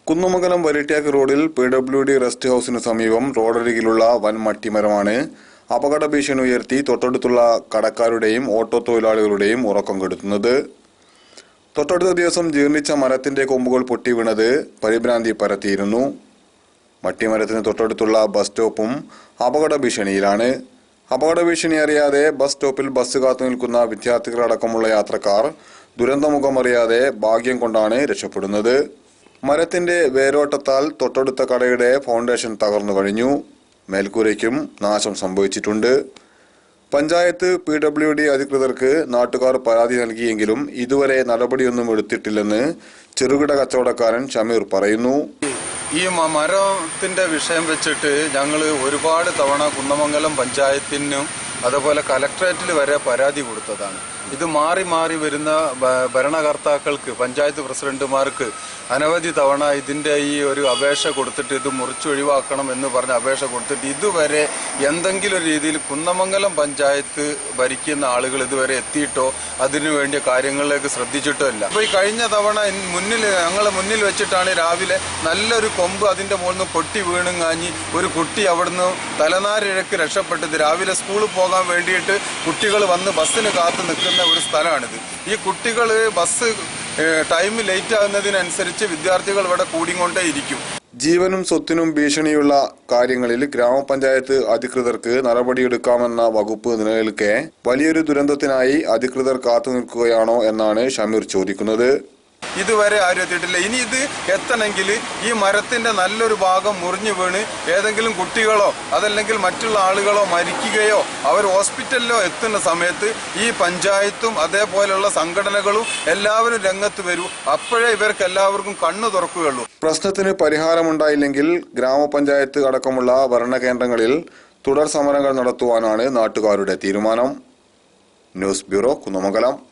കുന്നമംഗലം വരിട്ട്യാക്ക് റോഡിൽ PWD rest ഹൌസിന് സമീപം റോഡരികിലുള്ള വൻ മട്ടിമരമാണ് അപകട ഭീഷണി ഉയർത്തി തൊട്ടടുത്തുള്ള കടക്കാരുടെയും ഓട്ടോ തൊഴിലാളികളുടെയും ഉറക്കം കെടുത്തുന്നത്. തൊട്ടടുത്ത ദിവസം ജീർണിച്ച മരത്തിന്റെ കൊമ്പുകൾ പൊട്ടി വീണത് പരിഭ്രാന്തി പരത്തിയിരുന്നു. മട്ടിമരത്തിന് തൊട്ടടുത്തുള്ള ബസ് സ്റ്റോപ്പും അപകട ഭീഷണിയിലാണ്. അപകട ഭീഷണി അറിയാതെ ബസ് സ്റ്റോപ്പിൽ ബസ് കാത്തു നിൽക്കുന്ന വിദ്യാർത്ഥികളടക്കമുള്ള യാത്രക്കാർ ദുരന്തമുഖമറിയാതെ ഭാഗ്യം കൊണ്ടാണ് രക്ഷപ്പെടുന്നത്. മരത്തിന്റെ വേരോട്ടത്താൽ തൊട്ടടുത്ത കടയുടെ ഫൗണ്ടേഷൻ തകർന്നു കഴിഞ്ഞു. മേൽക്കൂരയ്ക്കും നാശം സംഭവിച്ചിട്ടുണ്ട്. പഞ്ചായത്ത് PWD അധികൃതർക്ക് നാട്ടുകാർ പരാതി നൽകിയെങ്കിലും ഇതുവരെ നടപടിയൊന്നും എടുത്തിട്ടില്ലെന്ന് ചെറുകിട കച്ചവടക്കാരൻ ഷമീർ പറയുന്നു. ഈ മരത്തിന്റെ വിഷയം വെച്ചിട്ട് ഞങ്ങൾ ഒരുപാട് തവണ കുന്നമംഗലം പഞ്ചായത്തിനും അതുപോലെ കലക്ടറേറ്റിൽ വരെ പരാതി കൊടുത്തതാണ്. ഇത് മാറി മാറി വരുന്ന ഭരണകർത്താക്കൾക്ക്, പഞ്ചായത്ത് പ്രസിഡന്റുമാർക്ക് അനവധി തവണ ഇതിന്റെ ഈ ഒരു അപേക്ഷ കൊടുത്തിട്ട് ഇത് മുറിച്ചൊഴിവാക്കണം എന്ന് പറഞ്ഞ അപേക്ഷ കൊടുത്തിട്ട് ഇതുവരെ എന്തെങ്കിലും രീതിയിൽ കുന്നമംഗലം പഞ്ചായത്ത് ഭരിക്കുന്ന ആളുകൾ ഇതുവരെ എത്തിയിട്ടോ അതിനു വേണ്ടിയ കാര്യങ്ങളിലേക്ക് ശ്രദ്ധിച്ചിട്ടോ ഇല്ല. അപ്പോൾ ഈ കഴിഞ്ഞ തവണ ഞങ്ങളെ മുന്നിൽ വെച്ചിട്ടാണ് രാവിലെ നല്ലൊരു കൊമ്പ് അതിന്റെ മുകളിൽ നിന്ന് പൊട്ടി വീണും കാഞ്ഞി ഒരു കുട്ടി അവിടുന്ന് തലനാരിഴക്ക് രക്ഷപ്പെട്ടത്. രാവിലെ സ്കൂളിൽ പോകാൻ വേണ്ടിയിട്ട് കുട്ടികൾ വന്ന് ബസ്സിന് കാത്തു നിൽക്കുന്ന ഒരു സ്ഥലമാണിത്. ഈ കുട്ടികൾ ബസ് ടൈം ലേറ്റ് ആകുന്നതിനനുസരിച്ച് വിദ്യാർത്ഥികൾ ഇവിടെ കൂടിക്കൊണ്ടേ ഇരിക്കും. ജീവനും സ്വത്തിനും ഭീഷണിയുള്ള കാര്യങ്ങളിൽ ഗ്രാമപഞ്ചായത്ത് അധികൃതർക്ക് നടപടിയെടുക്കാമെന്ന വകുപ്പ് നിലനിൽക്കെ വലിയൊരു ദുരന്തത്തിനായി അധികൃതർ കാത്തു നിൽക്കുകയാണോ എന്നാണ് ഷമീർ ചോദിക്കുന്നത്. ഇതുവരെ ആരും എത്തിയിട്ടില്ല. ഇനി ഇത് എത്തണമെങ്കിൽ ഈ മരത്തിന്റെ നല്ലൊരു ഭാഗം മുറിഞ്ഞു വീണ് ഏതെങ്കിലും കുട്ടികളോ അതല്ലെങ്കിൽ മറ്റുള്ള ആളുകളോ മരിക്കുകയോ അവർ ഹോസ്പിറ്റലിലോ എത്തുന്ന സമയത്ത് ഈ പഞ്ചായത്തും അതേപോലെയുള്ള സംഘടനകളും എല്ലാവരും രംഗത്ത് വരൂ. അപ്പോഴേ ഇവർക്ക് എല്ലാവർക്കും കണ്ണു തുറക്കുകയുള്ളൂ. പ്രശ്നത്തിന് പരിഹാരമുണ്ടായില്ലെങ്കിൽ ഗ്രാമപഞ്ചായത്ത് അടക്കമുള്ള ഭരണകേന്ദ്രങ്ങളിൽ തുടർ സമരങ്ങൾ നടത്തുവാനാണ് നാട്ടുകാരുടെ തീരുമാനം. News bureau, Kunnamangalam.